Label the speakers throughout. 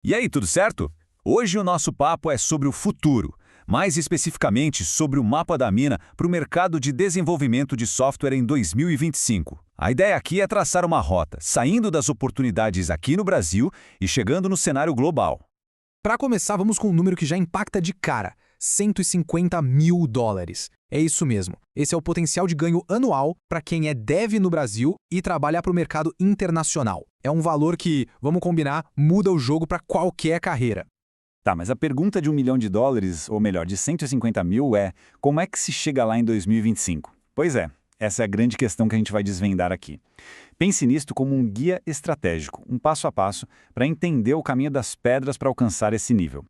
Speaker 1: E aí, tudo certo? Hoje o nosso papo é sobre o futuro, mais especificamente sobre o mapa da mina para o mercado de desenvolvimento de software em 2025. A ideia aqui é traçar uma rota, saindo das oportunidades aqui no Brasil e chegando no cenário global.
Speaker 2: Para começar, vamos com um número que já impacta de cara: US$ 150 mil. É isso mesmo. Esse é o potencial de ganho anual para quem é dev no Brasil e trabalha para o mercado internacional. É um valor que, vamos combinar, muda o jogo para qualquer carreira.
Speaker 1: Tá, mas a pergunta de US$ 1 milhão, ou melhor, de 150 mil é: como é que se chega lá em 2025? Pois é, essa é a grande questão que a gente vai desvendar aqui. Pense nisto como um guia estratégico, um passo a passo, para entender o caminho das pedras para alcançar esse nível.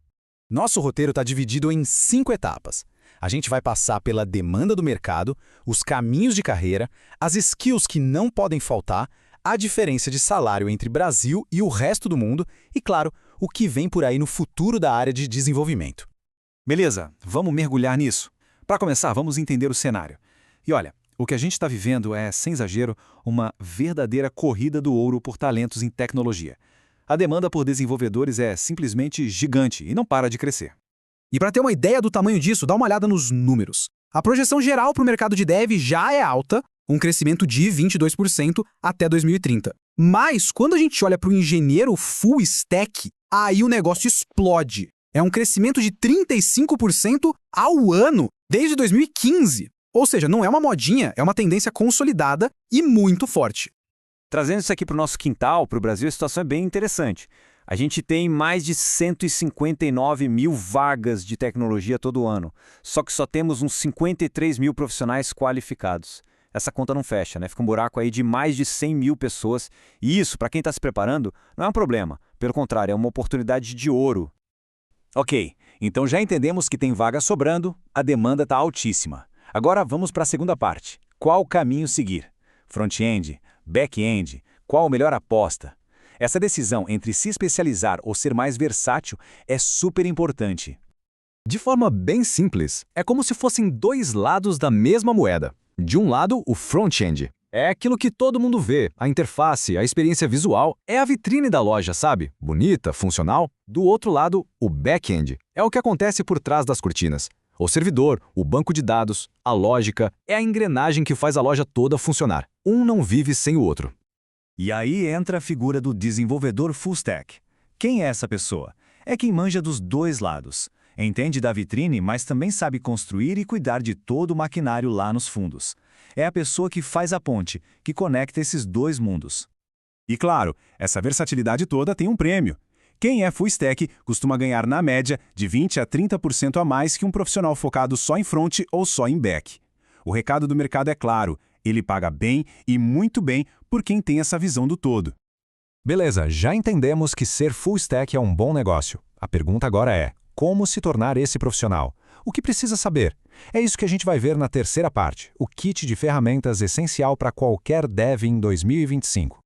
Speaker 2: Nosso roteiro está dividido em 5 etapas. A gente vai passar pela demanda do mercado, os caminhos de carreira, as skills que não podem faltar, a diferença de salário entre Brasil e o resto do mundo e, claro, o que vem por aí no futuro da área de desenvolvimento.
Speaker 3: Beleza, vamos mergulhar nisso. Para começar, vamos entender o cenário. E olha, o que a gente está vivendo é, sem exagero, uma verdadeira corrida do ouro por talentos em tecnologia. A demanda por desenvolvedores é simplesmente gigante e não para de crescer.
Speaker 2: E para ter uma ideia do tamanho disso, dá uma olhada nos números. A projeção geral para o mercado de dev já é alta, um crescimento de 22% até 2030. Mas, quando a gente olha para o engenheiro full stack, aí o negócio explode. É um crescimento de 35% ao ano, desde 2015. Ou seja, não é uma modinha, é uma tendência consolidada e muito forte.
Speaker 3: Trazendo isso aqui para o nosso quintal, para o Brasil, a situação é bem interessante. A gente tem mais de 159 mil vagas de tecnologia todo ano, só que só temos uns 53 mil profissionais qualificados. Essa conta não fecha, né? Fica um buraco aí de mais de 100 mil pessoas, e isso, para quem está se preparando, não é um problema. Pelo contrário, é uma oportunidade de ouro.
Speaker 1: Ok, então já entendemos que tem vaga sobrando, a demanda está altíssima. Agora vamos para a segunda parte. Qual caminho seguir? Front-end? Back-end? Qual a melhor aposta? Essa decisão entre se especializar ou ser mais versátil é super importante.
Speaker 4: De forma bem simples, é como se fossem dois lados da mesma moeda. De um lado, o front-end. É aquilo que todo mundo vê, a interface, a experiência visual, é a vitrine da loja, sabe? Bonita, funcional. Do outro lado, o back-end. É o que acontece por trás das cortinas. O servidor, o banco de dados, a lógica, é a engrenagem que faz a loja toda funcionar. Um não vive sem o outro.
Speaker 1: E aí entra a figura do desenvolvedor full stack. Quem é essa pessoa? É quem manja dos dois lados. Entende da vitrine, mas também sabe construir e cuidar de todo o maquinário lá nos fundos. É a pessoa que faz a ponte, que conecta esses dois mundos. E claro, essa versatilidade toda tem um prêmio. Quem é full stack costuma ganhar, na média, de 20% a 30% a mais que um profissional focado só em front ou só em back. O recado do mercado é claro: ele paga bem e muito bem por quem tem essa visão do todo.
Speaker 4: Beleza, já entendemos que ser full stack é um bom negócio. A pergunta agora é: como se tornar esse profissional? O que precisa saber? É isso que a gente vai ver na terceira parte, o kit de ferramentas essencial para qualquer dev em 2025.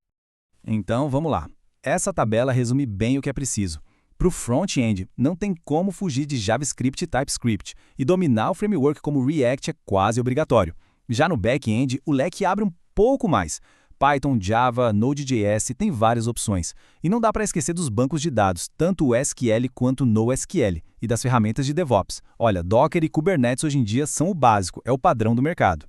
Speaker 5: Então, vamos lá. Essa tabela resume bem o que é preciso. Para o front-end, não tem como fugir de JavaScript e TypeScript, e dominar o framework como React é quase obrigatório. Já no back-end, o leque abre um pouco mais. Python, Java, Node.js tem várias opções. E não dá para esquecer dos bancos de dados, tanto o SQL quanto o NoSQL, e das ferramentas de DevOps. Olha, Docker e Kubernetes hoje em dia são o básico, é o padrão do mercado.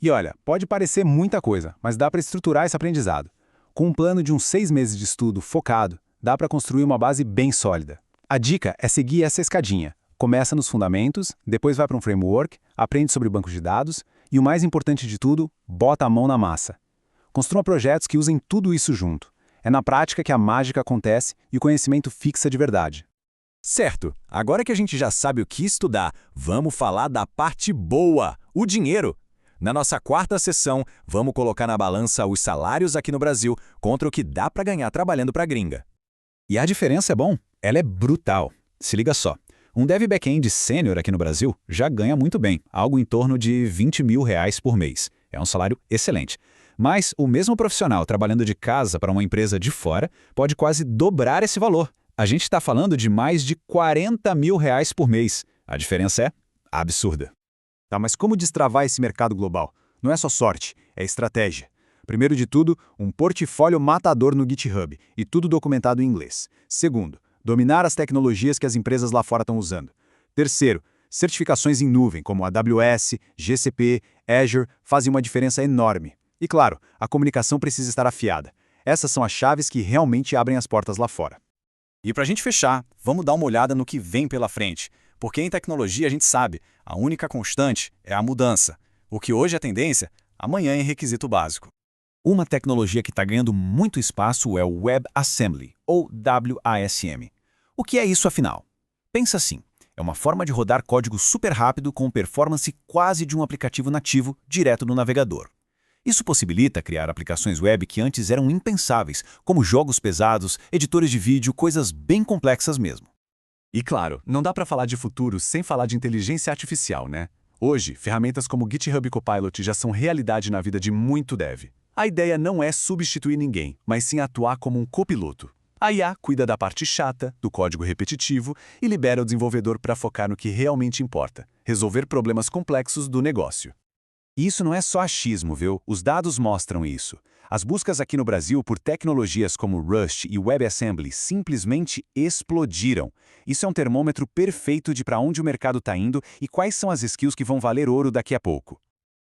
Speaker 3: E olha, pode parecer muita coisa, mas dá para estruturar esse aprendizado. Com um plano de uns 6 meses de estudo focado, dá para construir uma base bem sólida. A dica é seguir essa escadinha. Começa nos fundamentos, depois vai para um framework, aprende sobre bancos de dados e, o mais importante de tudo, bota a mão na massa. Construa projetos que usem tudo isso junto. É na prática que a mágica acontece e o conhecimento fixa de verdade.
Speaker 1: Certo, agora que a gente já sabe o que estudar, vamos falar da parte boa, o dinheiro. Na nossa quarta sessão, vamos colocar na balança os salários aqui no Brasil contra o que dá para ganhar trabalhando para a gringa.
Speaker 3: E a diferença é bom, ela é brutal. Se liga só, um dev back-end sênior aqui no Brasil já ganha muito bem, algo em torno de R$ 20 mil por mês. É um salário excelente. Mas o mesmo profissional trabalhando de casa para uma empresa de fora pode quase dobrar esse valor. A gente está falando de mais de R$ 40 mil por mês. A diferença é absurda.
Speaker 1: Tá, mas como destravar esse mercado global? Não é só sorte, é estratégia. Primeiro de tudo, um portfólio matador no GitHub e tudo documentado em inglês. Segundo,
Speaker 3: dominar as tecnologias que as empresas lá fora estão usando. Terceiro, certificações em nuvem, como AWS, GCP, Azure, fazem uma diferença enorme. E claro, a comunicação precisa estar afiada. Essas são as chaves que realmente abrem as portas lá fora.
Speaker 5: E para a gente fechar, vamos dar uma olhada no que vem pela frente. Porque em tecnologia a gente sabe, a única constante é a mudança. O que hoje é tendência, amanhã é requisito básico. Uma tecnologia que está ganhando muito espaço é o WebAssembly, ou WASM. O que é isso afinal? Pensa assim, é uma forma de rodar código super rápido com performance quase de um aplicativo nativo direto no navegador. Isso possibilita criar aplicações web que antes eram impensáveis, como jogos pesados, editores de vídeo, coisas bem complexas mesmo.
Speaker 1: E claro, não dá para falar de futuro sem falar de inteligência artificial, né? Hoje, ferramentas como GitHub Copilot já são realidade na vida de muito dev. A ideia não é substituir ninguém, mas sim atuar como um copiloto. A IA cuida da parte chata, do código repetitivo, e libera o desenvolvedor para focar no que realmente importa, resolver problemas complexos do negócio. E isso não é só achismo, viu? Os dados mostram isso. As buscas aqui no Brasil por tecnologias como Rust e WebAssembly simplesmente explodiram. Isso é um termômetro perfeito de para onde o mercado está indo e quais são as skills que vão valer ouro daqui a pouco.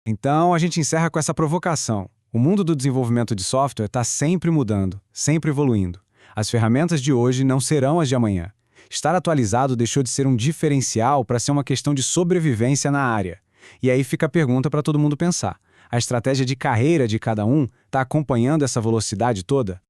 Speaker 2: Então, a gente encerra com essa provocação. O mundo do desenvolvimento de software está sempre mudando, sempre evoluindo. As ferramentas de hoje não serão as de amanhã. Estar atualizado deixou de ser um diferencial para ser uma questão de sobrevivência na área. E aí fica a pergunta para todo mundo pensar. A estratégia de carreira de cada um está acompanhando essa velocidade toda?